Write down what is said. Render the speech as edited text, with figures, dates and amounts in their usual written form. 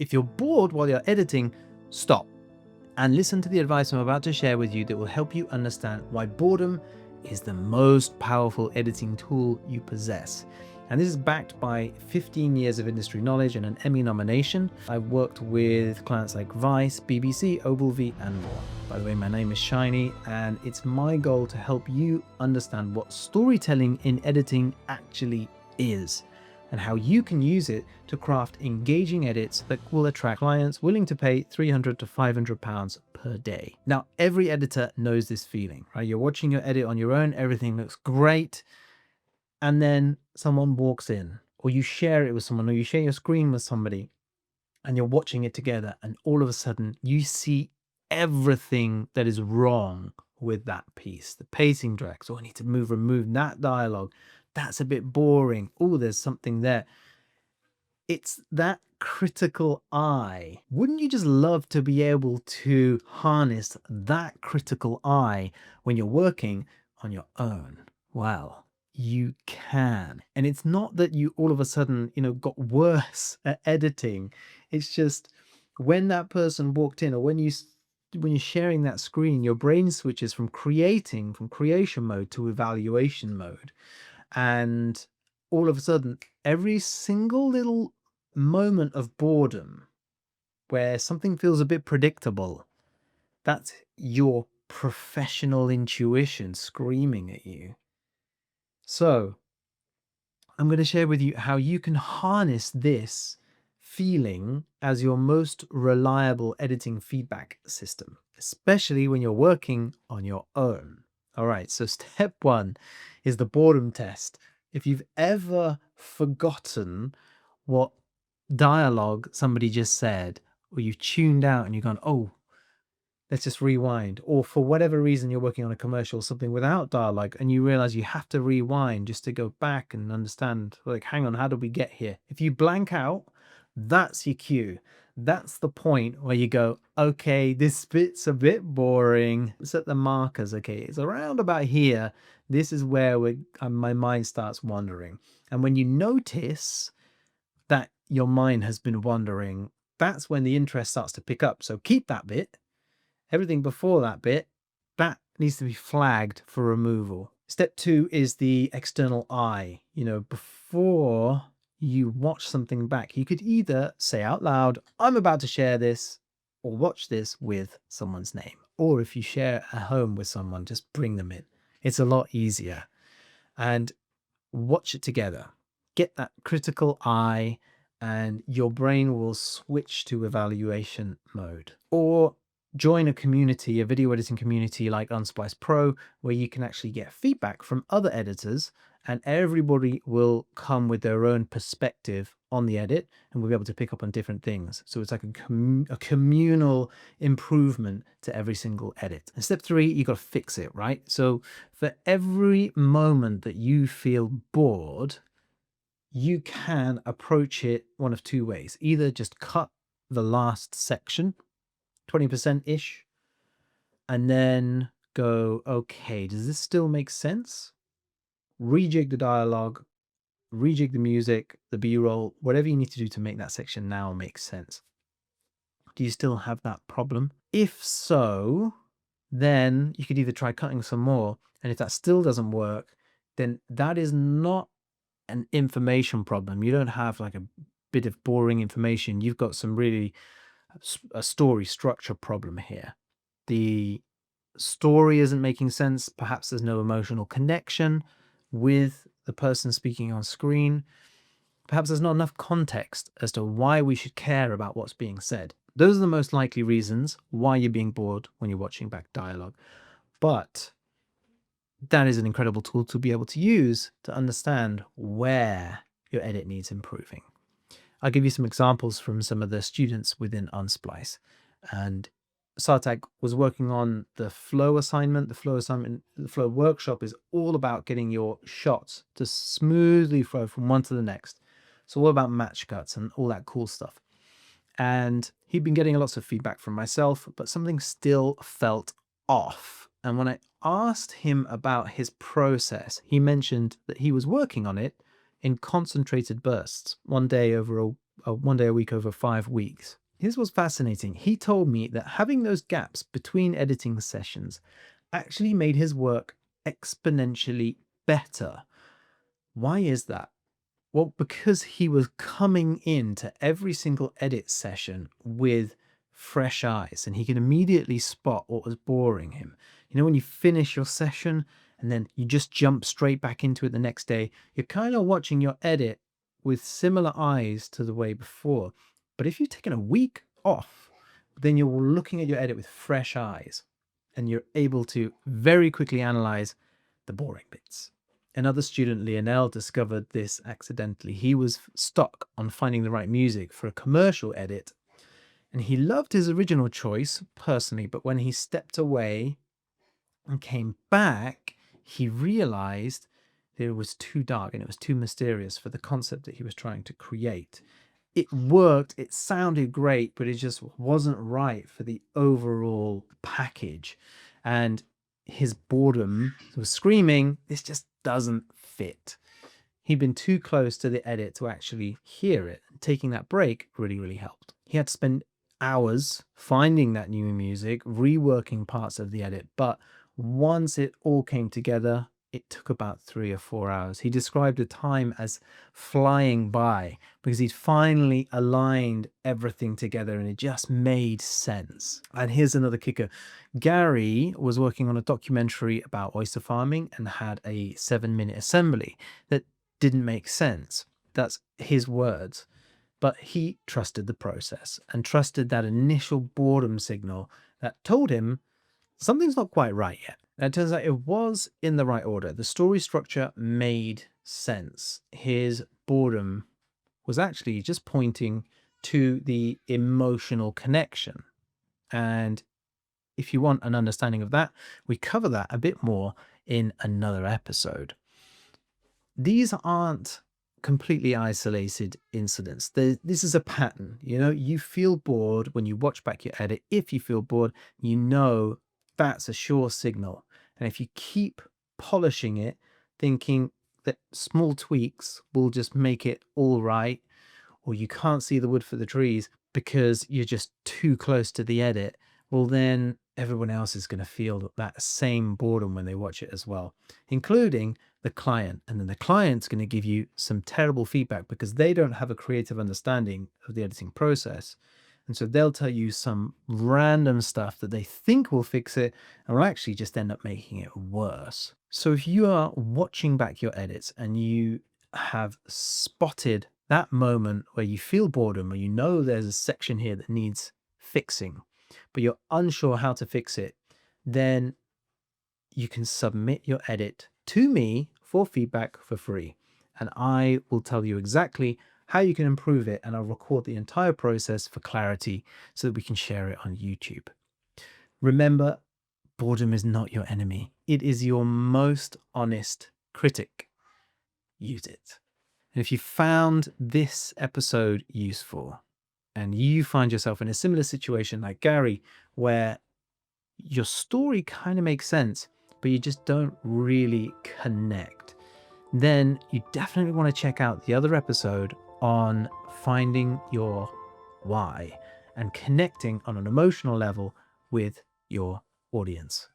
If you're bored while you're editing, stop and listen to the advice I'm about to share with you that will help you understand why boredom is the most powerful editing tool you possess. And this is backed by 15 years of industry knowledge and an Emmy nomination. I've worked with clients like Vice, BBC, Ogilvy, and more. By the way, my name is Shiny, and it's my goal to help you understand what storytelling in editing actually is, and how you can use it to craft engaging edits that will attract clients willing to pay £300 to £500 per day. Now, every editor knows this feeling, right? You're watching your edit on your own, everything looks great, and then someone walks in, or you share it with someone, or you share your screen with somebody, and you're watching it together, and all of a sudden you see everything that is wrong with that piece. The pacing drags, oh, I need to remove that dialogue. That's a bit boring. Oh, there's something there. It's that critical eye. Wouldn't you just love to be able to harness that critical eye when you're working on your own? Well, you can. And it's not that you all of a sudden, got worse at editing. It's just when that person walked in, or when you're sharing that screen, your brain switches from creation mode to evaluation mode. And all of a sudden, every single little moment of boredom where something feels a bit predictable, that's your professional intuition screaming at you. So I'm going to share with you how you can harness this feeling as your most reliable editing feedback system, especially when you're working on your own. All right, so step one is the boredom test. If you've ever forgotten what dialogue somebody just said, or you've tuned out and you've gone, oh, let's just rewind, or for whatever reason you're working on a commercial, something without dialogue, and you realize you have to rewind just to go back and understand, like, hang on, how did we get here? If you blank out, that's your cue. That's the point where you go, okay, this bit's a bit boring. Set the markers. Okay, it's around about here. This is where my mind starts wandering. And when you notice that your mind has been wandering, that's when the interest starts to pick up. So keep that bit. Everything before that bit, that needs to be flagged for removal. Step two is the external eye. Before you watch something back, you could either say out loud, I'm about to share this, or watch this with someone's name. Or if you share a home with someone, just bring them in. It's a lot easier. And watch it together. Get that critical eye, and your brain will switch to evaluation mode. Or join a community, a video editing community like Unsplice Pro, where you can actually get feedback from other editors, and everybody will come with their own perspective on the edit, and we'll be able to pick up on different things. So it's like a communal improvement to every single edit. And step three, you got to fix it, right? So for every moment that you feel bored, you can approach it one of two ways. Either just cut the last section, 20%-ish, and then go, okay, does this still make sense? Rejig the dialogue, rejig the music, the B-roll, whatever you need to do to make that section now make sense. Do you still have that problem? If so, then you could either try cutting some more, and if that still doesn't work, then that is not an information problem. You don't have like a bit of boring information. You've got a story structure problem here. The story isn't making sense. Perhaps there's no emotional connection with the person speaking on screen. Perhaps there's not enough context as to why we should care about what's being said. Those are the most likely reasons why you're being bored when you're watching back dialogue. But that is an incredible tool to be able to use to understand where your edit needs improving. I'll give you some examples from some of the students within Unsplice. And Sartak was working on the flow assignment. The flow workshop is all about getting your shots to smoothly flow from one to the next. It's all about match cuts and all that cool stuff. And he'd been getting lots of feedback from myself, but something still felt off. And when I asked him about his process, he mentioned that he was working on it in concentrated bursts, one day over a one day a week over 5 weeks. Here's what's fascinating. He told me that having those gaps between editing sessions actually made his work exponentially better. Why is that? Well, because he was coming into every single edit session with fresh eyes and he could immediately spot what was boring him. You know, when you finish your session and then you just jump straight back into it the next day, you're kind of watching your edit with similar eyes to the way before. But if you've taken a week off, then you're looking at your edit with fresh eyes and you're able to very quickly analyze the boring bits. Another student, Lionel, discovered this accidentally. He was stuck on finding the right music for a commercial edit, and he loved his original choice personally, but when he stepped away and came back, he realized that it was too dark and it was too mysterious for the concept that he was trying to create. It worked, it sounded great, but it just wasn't right for the overall package. And his boredom was screaming, this just doesn't fit. He'd been too close to the edit to actually hear it. And taking that break really, really helped. He had to spend hours finding that new music, reworking parts of the edit, but once it all came together, it took about 3 or 4 hours. He described the time as flying by because he'd finally aligned everything together and it just made sense. And here's another kicker. Gary was working on a documentary about oyster farming and had a 7-minute assembly that didn't make sense. That's his words. But he trusted the process and trusted that initial boredom signal that told him something's not quite right yet. And it turns out it was in the right order. The story structure made sense. His boredom was actually just pointing to the emotional connection. And if you want an understanding of that, we cover that a bit more in another episode. These aren't completely isolated incidents. This is a pattern. You know, you feel bored when you watch back your edit. If you feel bored, you know that's a sure signal. And if you keep polishing it, thinking that small tweaks will just make it all right, or you can't see the wood for the trees because you're just too close to the edit, well, then everyone else is going to feel that same boredom when they watch it as well, including the client. And then the client's going to give you some terrible feedback because they don't have a creative understanding of the editing process. And so they'll tell you some random stuff that they think will fix it and will actually just end up making it worse. So if you are watching back your edits and you have spotted that moment where you feel boredom or you know there's a section here that needs fixing, but you're unsure how to fix it, then you can submit your edit to me for feedback for free. And I will tell you exactly how you can improve it, and I'll record the entire process for clarity so that we can share it on YouTube. Remember, boredom is not your enemy. It is your most honest critic. Use it. And if you found this episode useful and you find yourself in a similar situation like Gary, where your story kind of makes sense, but you just don't really connect, then you definitely want to check out the other episode on finding your why and connecting on an emotional level with your audience.